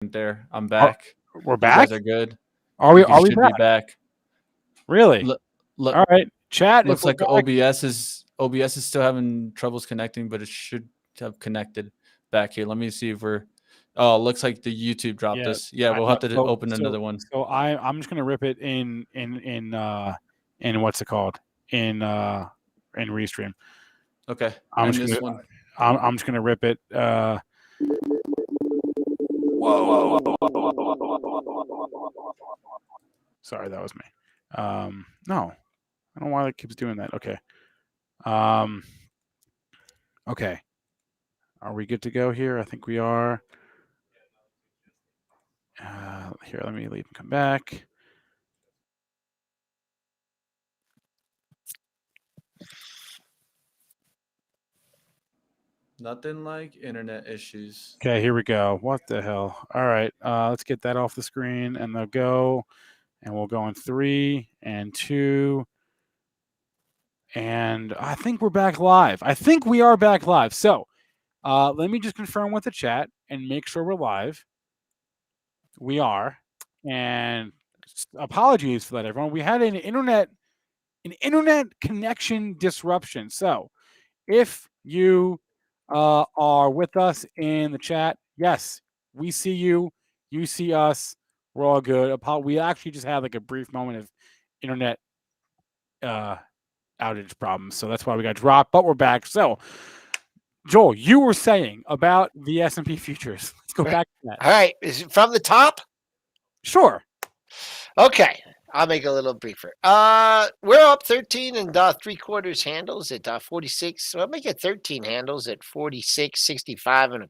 there. I'm back. We're You back? guys are good. Are we You are we should be back? back. Really? Look, look, All right. Chat, if looks we're like back. OBS is still having troubles connecting, but it should have connected back here. Let me see if we're. Oh, it looks like the YouTube dropped Yeah. us. Yeah, I we'll know. have to So open so another one. so I'm just gonna rip it in what's it called? In Restream. Okay, I'm and just this gonna one. I'm just gonna rip it. Whoa. Sorry, that was me. No. I don't know why it keeps doing that. Okay. Um okay. Are we good to go here? I think we are. Here, let me leave and come back. Nothing like internet issues. Okay, here we go. What the hell? All right, let's get that off the screen, and they'll go, and we'll go in 3 and 2, and I think we're back live. I think we are back live. So, let me just confirm with the chat and make sure we're live. We are, and apologies for that, everyone. We had an internet connection disruption. So, if you are with us in the chat, yes, we see you. You see us. We're all good. We actually just had like a brief moment of internet outage problems, so that's why we got dropped. But we're back. So, Joel, you were saying about the S&P futures. Let's go back to that. All right. Is it from the top? Sure. Okay. I'll make it a little briefer. We're up 13 and 3/4 handles at 46. So I'll make it 13 handles at 46.65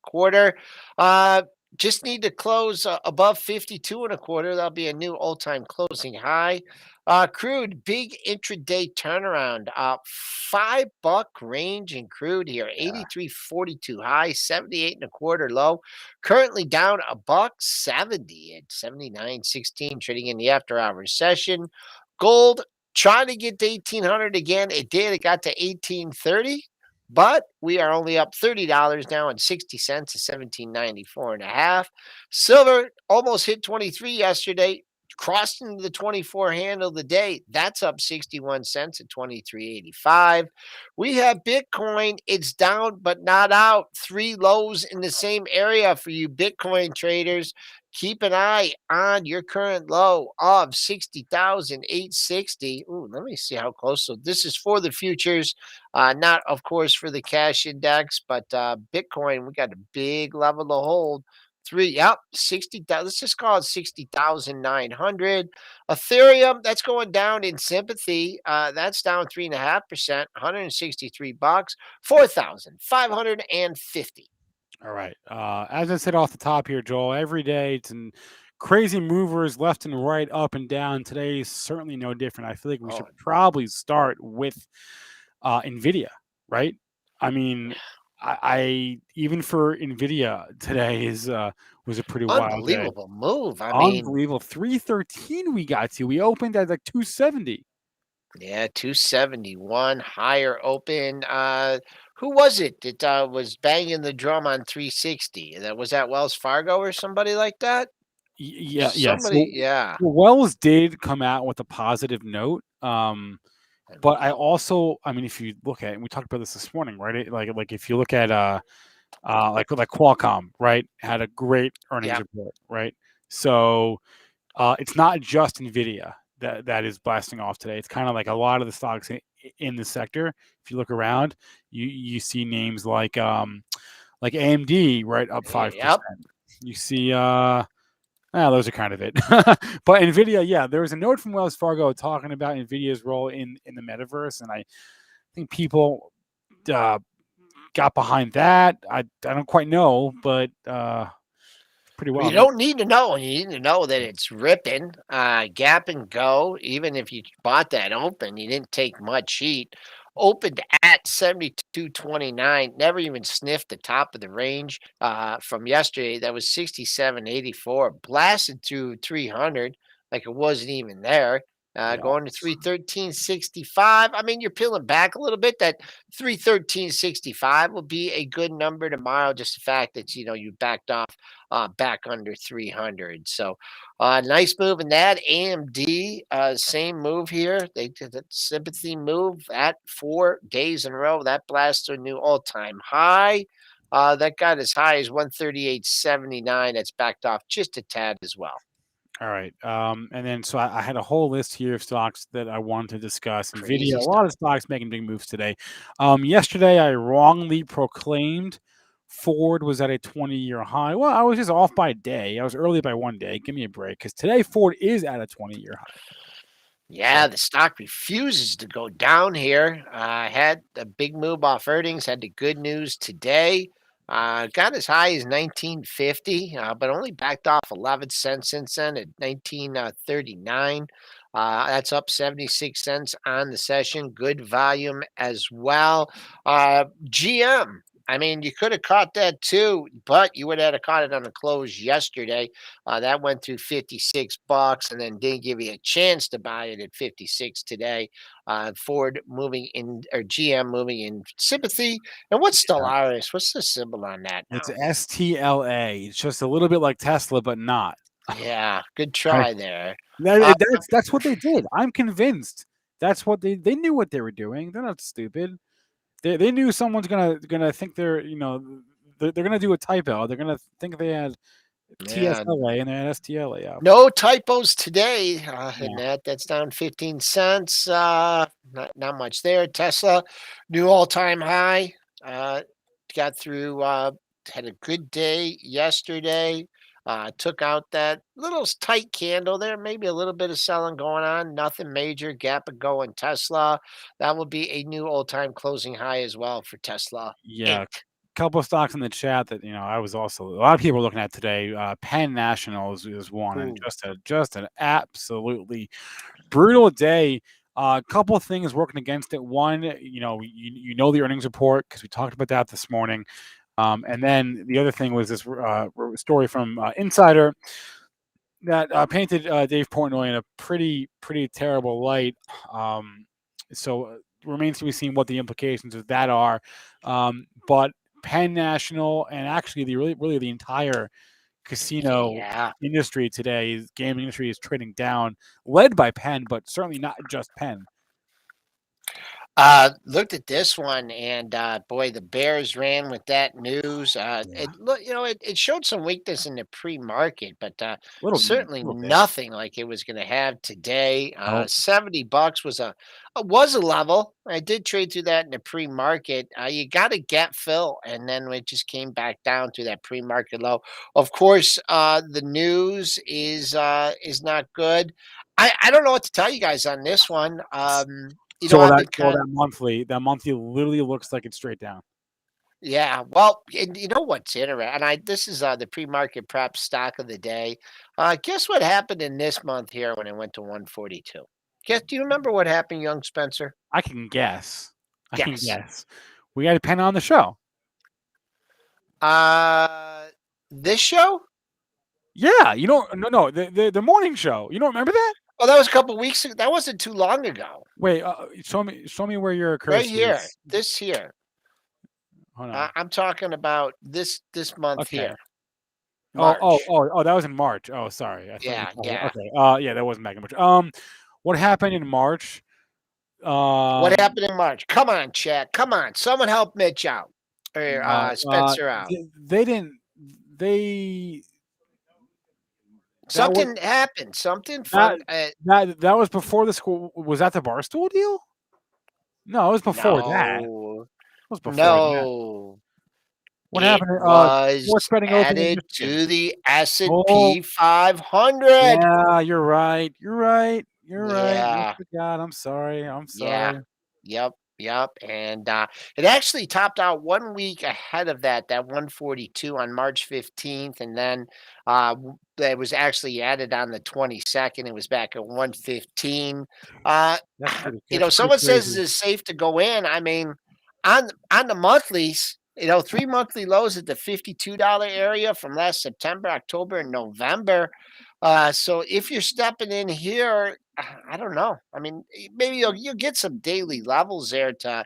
1/4. Just need to close above 52 1/4. That'll be a new all-time closing high. Crude, big intraday turnaround. $5 range in crude here. 83.42 high, 78 1/4 low. Currently down $1.70 at 79.16, trading in the after-hours session. Gold trying to get to 1800 again. It did. It got to 1830. But we are only up $30 now and 60 cents to 17.94 and a half. Silver almost hit 23 yesterday, crossed into the 24 handle of the day. That's up 61 cents at 23.85. We have Bitcoin. It's down but not out. 3 lows in the same area for you Bitcoin traders. Keep an eye on your current low of 60,860. Ooh, let me see how close. So this is for the futures, not of course for the cash index, but Bitcoin, we got a big level to hold. 60. Let's just call it 60,900. Ethereum, that's going down in sympathy. That's down 3.5%, $163, 4,550. All right. As I said off the top here, Joel, every day it's in crazy movers left and right, up and down. Today is certainly no different. I feel like we should probably start with NVIDIA, right? I mean, I even for NVIDIA today was a pretty wild day. Unbelievable move. I mean, Unbelievable. 313 we got to. We opened at like 270. Yeah, 271 higher open. Who was it that was banging the drum on 360? That was that Wells Fargo or somebody like that? Yeah, yeah. Somebody, yeah. Wells did come out with a positive note. But I mean, if you look at it, we talked about this morning, right? Like if you look at like Qualcomm, right, had a great earnings report, right? So it's not just Nvidia that is blasting off today. It's kind of like a lot of the stocks in the sector. If you look around, you see names like AMD, right, up 5%. You see those are kind of it. But NVIDIA, yeah, there was a note from Wells Fargo talking about NVIDIA's role in the metaverse, and I think people got behind that. I don't quite know, but pretty well. You don't need to know. You need to know that it's ripping, gap and go. Even if you bought that open, you didn't take much heat. Opened at 72.29, never even sniffed the top of the range from yesterday. That was 67.84, blasted through 300 like it wasn't even there. going to 313.65. I mean, you're peeling back a little bit. That 313.65 will be a good number tomorrow. Just the fact that you backed off back under 300. So nice move in that. AMD, same move here. They did a sympathy move at 4 days in a row. That blasts to a new all-time high. That got as high as 138.79. That's backed off just a tad as well. All right. And then so I had a whole list here of stocks that I wanted to discuss. Crazy NVIDIA, a stuff. lot of stocks making big moves today. Yesterday, I wrongly proclaimed Ford was at a 20-year high. Well, I was just off by a day. I was early by 1 day. Give me a break, because today Ford is at a 20-year high. Yeah, the stock refuses to go down here. Had a big move off earnings, had the good news today. Got as high as 1950, but only backed off 11 cents since then at 1939. That's up 76 cents on the session. Good volume as well. GM. I mean, you could have caught that too, but you would have caught it on the close yesterday. That went through $56 and then didn't give you a chance to buy it at 56 today. Ford moving in, or GM moving in sympathy. And what's Stellaris? What's the symbol on that now? It's STLA. It's just a little bit like Tesla, but not. Yeah, good try there. That's what they did. I'm convinced. That's what they knew what they were doing. They're not stupid. They knew someone's gonna think they're gonna do a typo. They're gonna think they had TSLA and they had STLA up. No typos today. And that's down 15 cents. Not much there. Tesla, new all-time high. Got through. Had a good day yesterday. Took out that little tight candle there. Maybe a little bit of selling going on. Nothing major. Gap and go in Tesla. That will be a new all-time closing high as well for Tesla. Yeah. Couple of stocks in the chat that I was also a lot of people are looking at today. PENN National is one, and just an absolutely brutal day. A couple of things working against it. One, you know the earnings report, because we talked about that this morning. And then the other thing was this story from Insider that painted Dave Portnoy in a pretty terrible light. So remains to be seen what the implications of that are. But PENN National, and actually really the entire casino industry today, gaming industry, is trading down, led by PENN, but certainly not just PENN. Looked at this one, and boy, the Bears ran with that news. It showed some weakness in the pre-market, but certainly nothing like it was going to have today. $70 was a level. I did trade through that in the pre-market. You got to get fill, and then it just came back down to that pre-market low. Of course, the news is not good. I don't know what to tell you guys on this one. That monthly literally looks like it's straight down. Yeah, well, and you know what's interesting? And this is the pre-market prep stock of the day. Guess what happened in this month here when it went to 142? Do you remember what happened, young Spencer? I can guess. We got a PENN on the show. This show? Yeah, no, the morning show. You don't remember that? Oh, that was a couple weeks ago. That wasn't too long ago. Wait, show me where your cursor right here. is. This here. Hold on. I'm talking about this month here. March. Oh, that was in March. Oh, sorry. Yeah. Okay. Yeah, that wasn't back in March. What happened in March? What happened in March? Come on, chat. Come on. Someone help Mitch out. Or Spencer out. They didn't. Something happened. Something fun. That was before the school. Was that the Barstool deal? No, it was before that. It was before that. What happened? Was added to the S&P 500. Yeah, you're right. I forgot. I'm sorry. Yep. And it actually topped out 1 week ahead of that 142 on March 15th. And then it was actually added on the 22nd. It was back at 115. Someone says it's safe to go in. I mean, on the monthlies, 3 monthly lows at the $52 area from last September, October, and November. So if you're stepping in here, I don't know. I mean, maybe you'll get some daily levels there to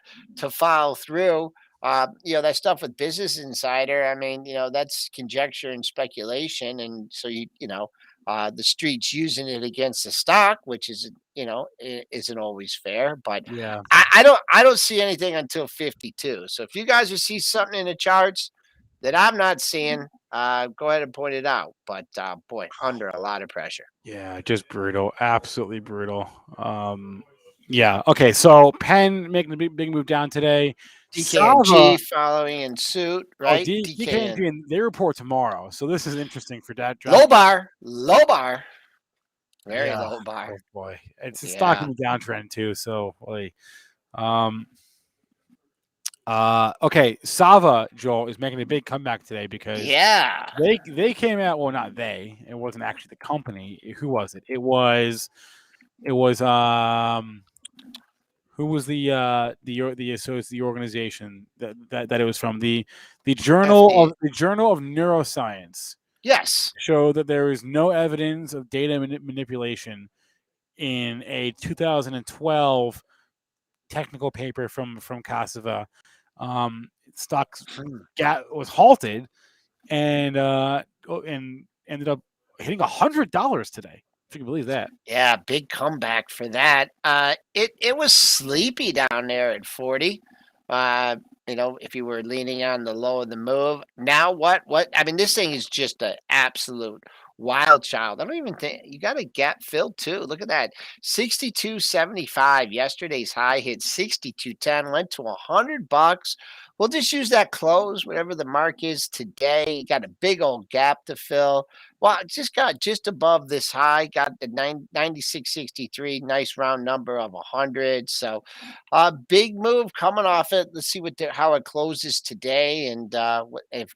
follow through. That stuff with Business Insider. I mean, that's conjecture and speculation, and so the street's using it against the stock, which isn't always fair. But Yeah. I don't see anything until 52. So if you guys see something in the charts that I'm not seeing, go ahead and point it out. But boy, under a lot of pressure. Yeah, just brutal. Absolutely brutal. Yeah. Okay. So PENN making a big move down today. SAVA. DKNG following in suit, Oh, right? DKNG, and they report tomorrow. So this is interesting for that Low draft. bar, very Yeah. low bar. Oh boy, it's a Yeah. stock in the downtrend too. So, boy. Okay, SAVA, Joel, is making a big comeback today because Yeah. they came out. Well, not they. It wasn't actually the company. Who was it? It was who was the organization that it was from, the Journal of Neuroscience. Yes. Showed that there is no evidence of data manipulation in a 2012 technical paper from SAVA. Stock was halted and ended up hitting $100 today. If you can believe that. Yeah, big comeback for that. It was sleepy down there at 40. If you were leaning on the low of the move. Now what? I mean, this thing is just an absolute wild child. I don't even think you got a gap filled too. Look at that. 62.75. Yesterday's high hit 62.10, went to $100. We'll just use that close, whatever the mark is today. You got a big old gap to fill. Well, it just got just above this high, got the 96.63, nice round number of 100. So, big move coming off it. Let's see how it closes today, and it'd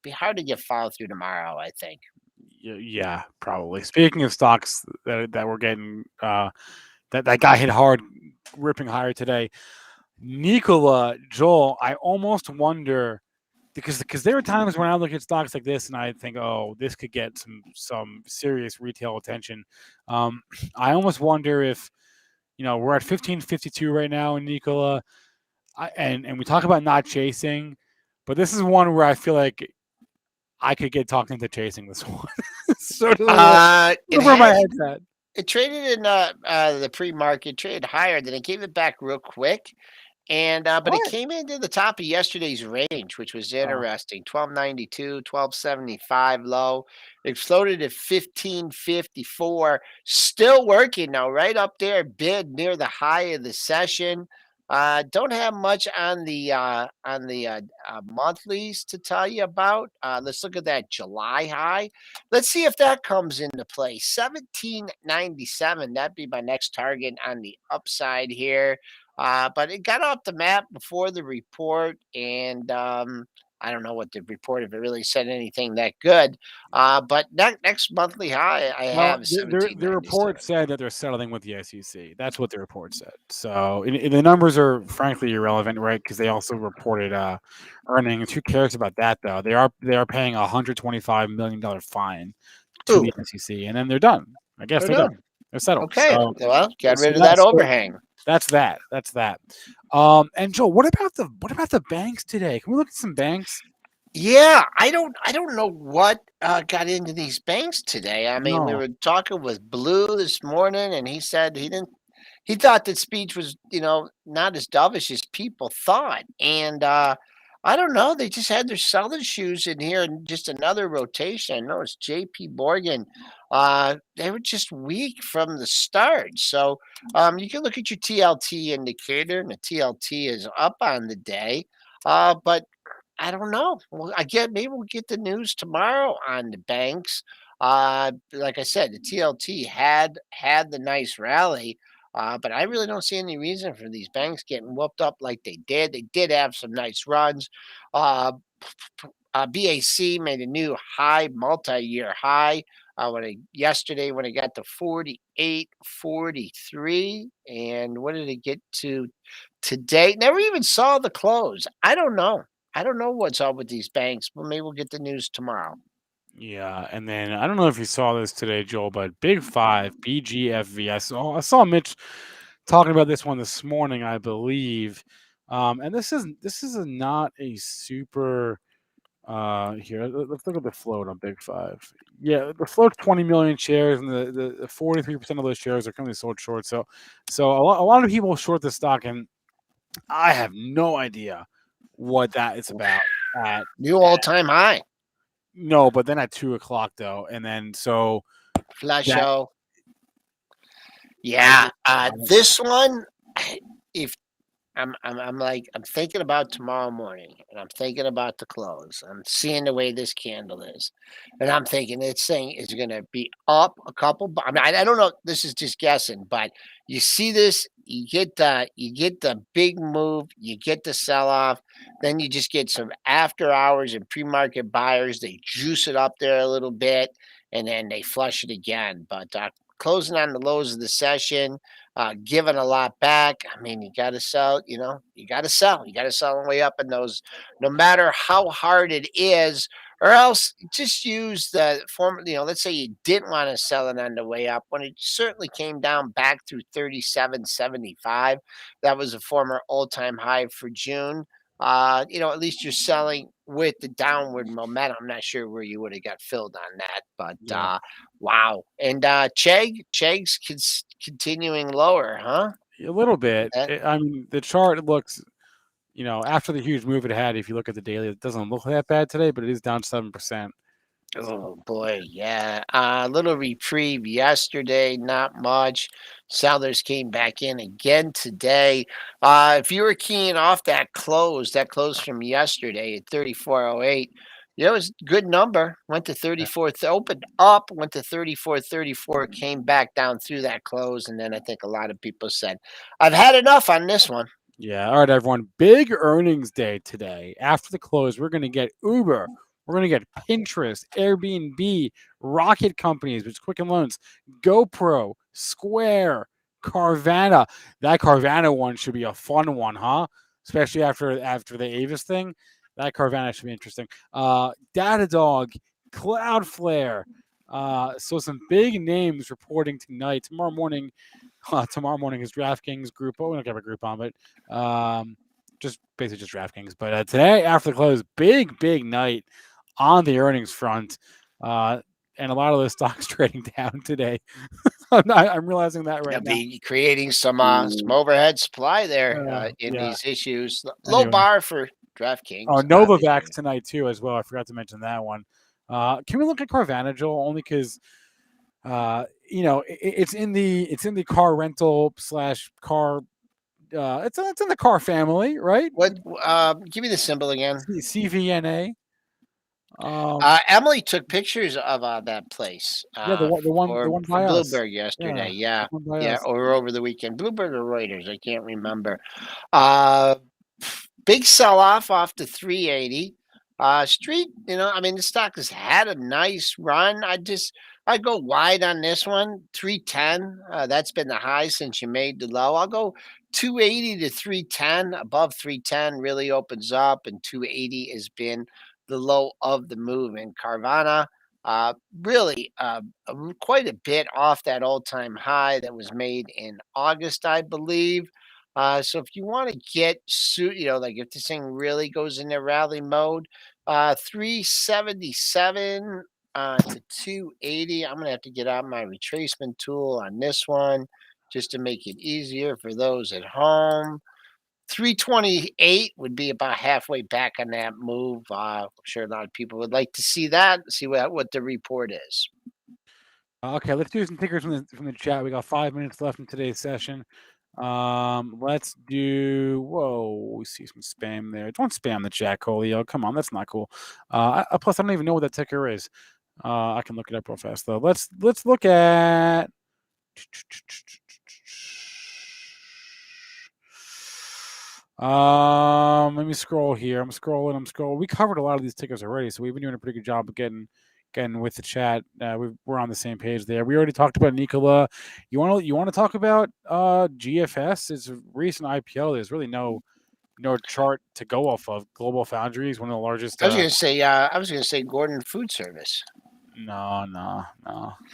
be hard to get follow through tomorrow, I think. Yeah, probably. Speaking of stocks that we're getting, that got hit hard, ripping higher today. Nikola, Joel, I almost wonder because there are times when I look at stocks like this and I think, oh, this could get some serious retail attention. I almost wonder if we're at 1552 right now in Nikola, and we talk about not chasing, but this is one where I feel like I could get talked into chasing this one. Sort of where my head's at. It traded in the pre-market, traded higher, then it gave it back real quick. And but it came into the top of yesterday's range, which was interesting. 1292, 1275 low. It floated at 1554. Still working now, right up there, bid near the high of the session. Don't have much on the monthlies to tell you about. Let's look at that July high. Let's see if that comes into play. 1797. That'd be my next target on the upside here. But it got off the map before the report, and I don't know what the report, if it really said anything that good. But next monthly high I have the report said that they're settling with the SEC. That's what the report said. So the numbers are frankly irrelevant, right? Because they also reported earnings. Who cares about that though? They are paying $125 million fine to the SEC, and then they're done. I guess they're done. They're settled. Okay, so, well, get rid of that overhang. That's that. And Joe, what about the banks today? Can we look at some banks? Yeah, I don't know what got into these banks today. I mean, we were talking with Blue this morning, and he said he thought that speech was, not as dovish as people thought. And I don't know. They just had their selling shoes in here and just another rotation. I know it's JP Morgan. They were just weak from the start. So you can look at your TLT indicator, and the TLT is up on the day. But I don't know. Well, maybe we'll get the news tomorrow on the banks. Like I said, the TLT had the nice rally. But I really don't see any reason for these banks getting whooped up like they did. They did have some nice runs. BAC made a new high, multi-year high yesterday when it got to 48.43. And what did it get to today? Never even saw the close. I don't know. I don't know what's up with these banks, but maybe we'll get the news tomorrow. Yeah, and then I don't know if you saw this today, Joel, but Big Five, BGFV. I saw Mitch talking about this one this morning, I believe. And this is not a super here. Let's look at the float on Big Five. Yeah, the float's 20 million shares, and the 43% of those shares are currently sold short. So a lot of people short the stock, and I have no idea what that is about. At New all-time high. No, but then at 2 o'clock though, and then so Flash that show. Yeah, I this one, if I'm thinking about tomorrow morning, and I'm thinking about the close. I'm seeing the way this candle is, and I'm thinking this thing is going to be up a couple. I mean, I don't know. This is just guessing, but you see this, you get the big move, you get the sell off, then you just get some after hours and pre-market buyers. They juice it up there a little bit, and then they flush it again. But closing on the lows of the session, giving a lot back. I mean, you got to sell, you got to sell. You got to sell on the way up in those, no matter how hard it is, or else just use the form, let's say you didn't want to sell it on the way up when it certainly came down back through 37.75. That was a former all-time high for June. At least you're selling with the downward momentum. I'm not sure where you would have got filled on that, but yeah, wow. And Chegg's continuing lower, huh? a little bit. That I mean, the chart looks, after the huge move it had. If you look at the daily, it doesn't look that bad today, but it is down 7%. Oh boy, yeah. A little reprieve yesterday, not much. Sellers came back in again today. If you were keying off that close from yesterday at 34.08, yeah, it was a good number. Went to 34, opened up, went to 34.34, came back down through that close, and then I think a lot of people said, "I've had enough on this one." Yeah. All right, everyone. Big earnings day today. After the close, we're going to get Uber. We're going to get Pinterest, Airbnb, Rocket Companies, which is Quicken Loans, GoPro, Square, Carvana. That Carvana one should be a fun one, huh? Especially after the Avis thing. That Carvana should be interesting. Datadog, Cloudflare. So some big names reporting tonight. Tomorrow morning is DraftKings group. Oh, we don't have a group on, but just basically just DraftKings. But today, after the close, big night on the earnings front, and a lot of those stocks trading down today. I'm realizing that right They'll now. be creating some overhead supply there in Yeah. these issues. Low Anyway. bar for DraftKings. Oh, obviously. Novavax tonight too, as well. I forgot to mention that one. Can we look at Carvana, Joel? Only because it's in the car rental / car. It's in the car family, right? What? Give me the symbol again. CVNA. Emily took pictures of that place. Yeah, the one For by us. Bloomberg yesterday. Yeah, the one by yeah, us. or over the weekend. Bloomberg or Reuters, I can't remember. Big sell off to 380. Street, I mean, the stock has had a nice run. I go wide on this one, 310. That's been the high since you made the low. I'll go 280 to 310. Above 310 really opens up, and 280 has been the low of the move in Carvana. Really, quite a bit off that all-time high that was made in August, I believe. So if you want to get like if this thing really goes into rally mode, 377 to 280. I'm gonna have to get out my retracement tool on this one just to make it easier for those at home. 328 would be about halfway back on that move. I'm sure a lot of people would like to see that, see what the report is. Okay, let's do some tickers from the chat. We got 5 minutes left in today's session. Let's do. Whoa, we see some spam there. Don't spam the chat, Colio. Come on, that's not cool. Plus, I don't even know what that ticker is. I can look it up real fast though. Let's look at. Let me scroll here. I'm scrolling. We covered a lot of these tickers already, so we've been doing a pretty good job of getting with the chat. We're on the same page there. We already talked about Nikola. You want to talk about GFS? It's a recent IPO. There's really no chart to go off of. Global Foundries, one of the largest. I was gonna say Gordon Food Service. No.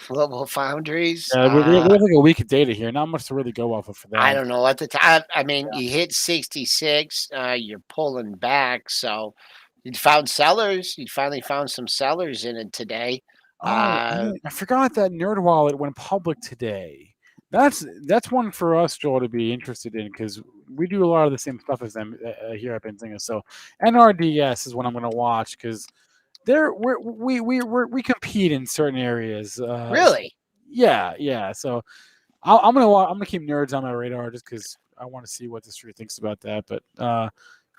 Global Foundries. Yeah, we have like a week of data here. Not much to really go off of for that. I don't know. At the time, I mean, you hit 66. You're pulling back, so you found sellers. You finally found some sellers in it today. I forgot that NerdWallet went public today. That's one for us, Joel, to be interested in because we do a lot of the same stuff as them here at Benzinga. So NRDS is what I'm going to watch because we compete in certain areas. Really? Yeah. So I'm gonna keep nerds on my radar just because I want to see what the street thinks about that. But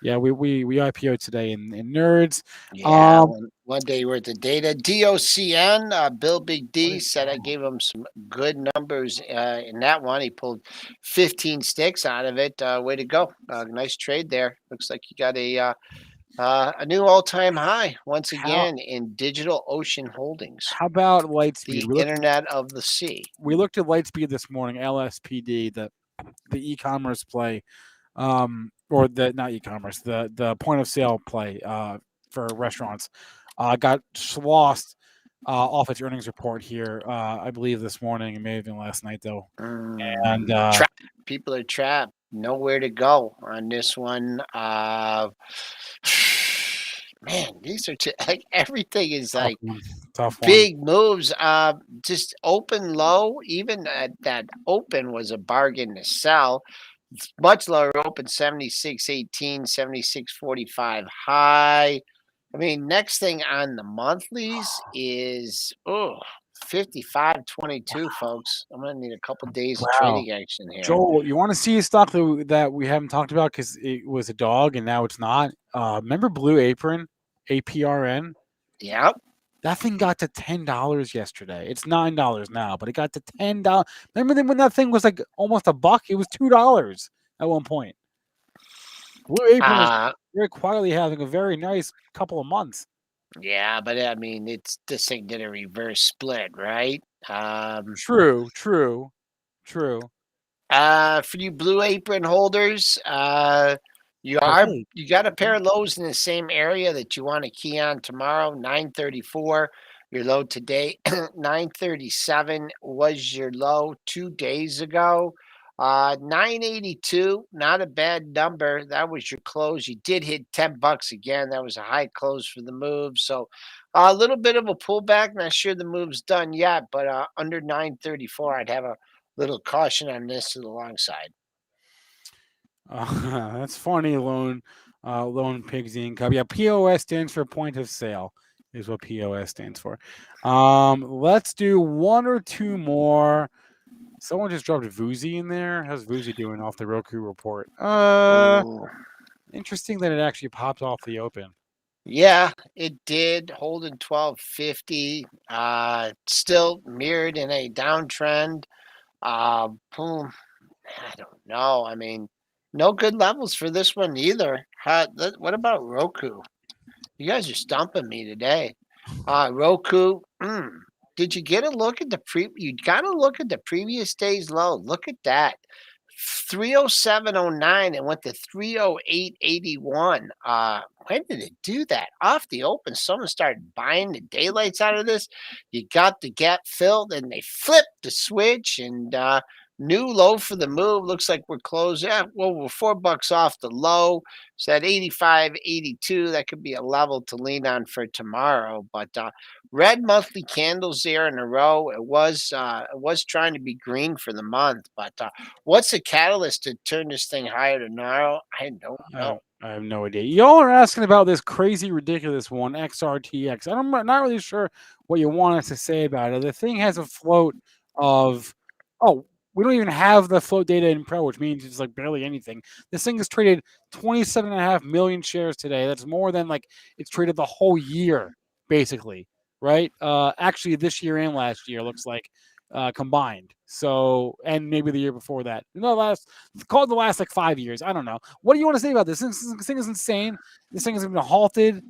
yeah, we IPO today in nerds. Yeah, one day worth of data. DOCN, Bill Big D said I gave him some good numbers in that one. He pulled 15 sticks out of it. Way to go! Nice trade there. Looks like you got a new all-time high once again in Digital Ocean Holdings. How about Lightspeed? The Internet of the Sea. We looked at Lightspeed this morning. LSPD, the e-commerce play. Or the not e-commerce, the point of sale play for restaurants got lost off its earnings report here. I believe this morning. It may have been last night though. And people are trapped. Nowhere to go on this one. Man, these are like everything is like tough big moves. Just open low. Even at that open was a bargain to sell. Much lower open, 76.18, 76.45 high. I mean, next thing on the monthlies is 55.22, folks. I'm gonna need a couple days of trading action here. Joel, you want to see a stock that we haven't talked about because it was a dog and now it's not? Remember Blue Apron, APRN? Yep. That thing got to $10 yesterday. It's $9 now, but it got to $10. Remember when that thing was like almost $1? It was $2 at one point. Blue Apron is very quietly having a very nice couple of months. Yeah, but I mean, this thing did a reverse split, right? True. For you Blue Apron holders, you got a pair of lows in the same area that you want to key on tomorrow. 934, your low today. 937 was your low 2 days ago. 982, not a bad number. That was your close. You did hit $10 again. That was a high close for the move. So a little bit of a pullback. Not sure the move's done yet, but under 934, I'd have a little caution on this to the long side. That's funny, Lone Pigs Inc. Yeah, POS stands for point of sale, is what POS stands for. Let's do one or two more. Someone just dropped Vuzi in there. How's Vuzi doing off the Roku report? Interesting that it actually popped off the open. Yeah, it did. Holding 1250. Still mirrored in a downtrend. I don't know. I mean, no good levels for this one either. What about Roku? You guys are stumping me today. Roku. Did you get a look at you got to look at the previous day's low. Look at that. 307.09 and went to 308.81. When did it do that? Off the open, someone started buying the daylights out of this. You got the gap filled and they flipped the switch and new low for the move. Looks like we're closed. Yeah, well, we're $4 off the low. So at 85.82, that could be a level to lean on for tomorrow. But red monthly candles there in a row. It was trying to be green for the month. But what's the catalyst to turn this thing higher tomorrow? I don't know. I have no idea. Y'all are asking about this crazy, ridiculous one, XRTX. I'm not really sure what you want us to say about it. The thing has a float of, we don't even have the float data in Pro, which means it's like barely anything. This thing has traded 27.5 million shares today. That's more than like it's traded the whole year, basically, right? Actually, this year and last year looks like combined. So, and maybe the year before that. Call it the last like 5 years. I don't know. What do you want to say about this? This thing is insane. This thing has been halted.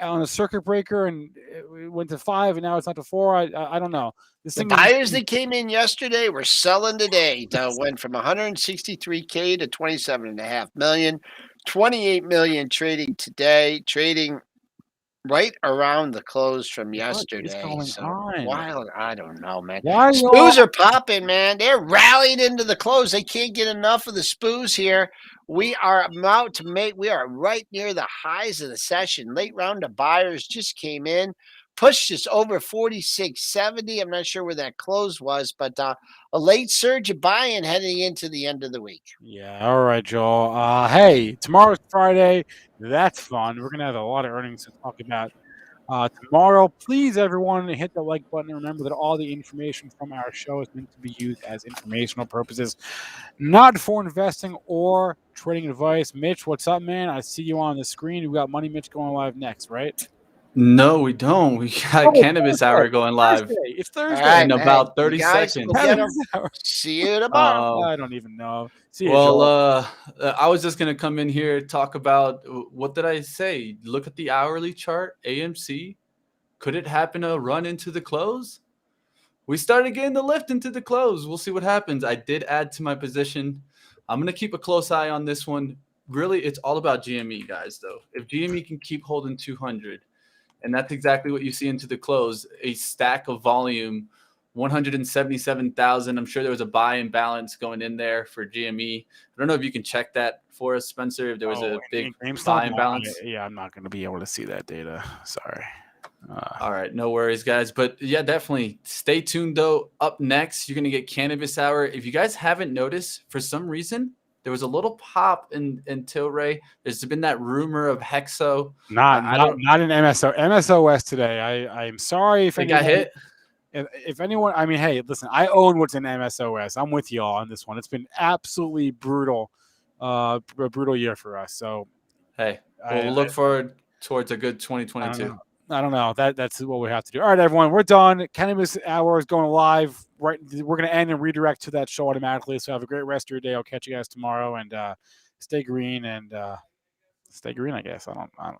on a circuit breaker and it went to 5 and now it's not to 4. I don't know. This The thing buyers that came in yesterday were selling today. Went from 163K to 27.5 million, 28 million trading today, trading right around the close from what is yesterday. going So on? wild, I don't know, man. Why Spoos are popping, man. They're rallying into the close. They can't get enough of the spoos here. We are we are right near the highs of the session. Late round of buyers just came in, pushed us over 46.70. I'm not sure where that close was, but a late surge of buying heading into the end of the week. Yeah, all right, Joel. Hey, tomorrow's Friday. That's fun. We're gonna have a lot of earnings to talk about tomorrow. Please, everyone, hit the like button. Remember that all the information from our show is meant to be used as informational purposes, not for investing or trading advice. Mitch, what's up, man? I see you on the screen. We got Money Mitch going live next, right? No, we don't. We got Cannabis Hour going live Thursday. It's All Thursday. right, in man. about You 30 guys, seconds. go get 'em. Cannabis Hour. See you tomorrow. I don't even know. See you, Joel. Well, I was just gonna come in here talk about what did I say? Look at the hourly chart, AMC. Could it happen to run into the close? We started getting the lift into the close. We'll see what happens. I did add to my position. I'm gonna keep a close eye on this one. Really, it's all about GME, guys. Though, if GME can keep holding 200, and that's exactly what you see into the close, a stack of volume. 177,000. I'm sure there was a buy and balance going in there for GME. I don't know if you can check that for us, Spencer, if there was a big buy and balance. Yeah, I'm not going to be able to see that data. Sorry. All right, no worries, guys. But yeah, definitely stay tuned, though. Up next, you're going to get Cannabis Hour. If you guys haven't noticed, for some reason, there was a little pop in Tilray. There's been that rumor of Hexo. Not in MSOS today. I'm sorry if they got hit. If anyone, I mean, hey, listen, I own what's in MSOS. I'm with y'all on this one. It's been absolutely brutal, a brutal year for us. So, hey, we'll look forward towards a good 2022. I don't know. That's what we have to do. All right, everyone, we're done. Cannabis Hour is going live. Right, we're going to end and redirect to that show automatically. So have a great rest of your day. I'll catch you guys tomorrow, and stay green and stay green. I guess I don't know.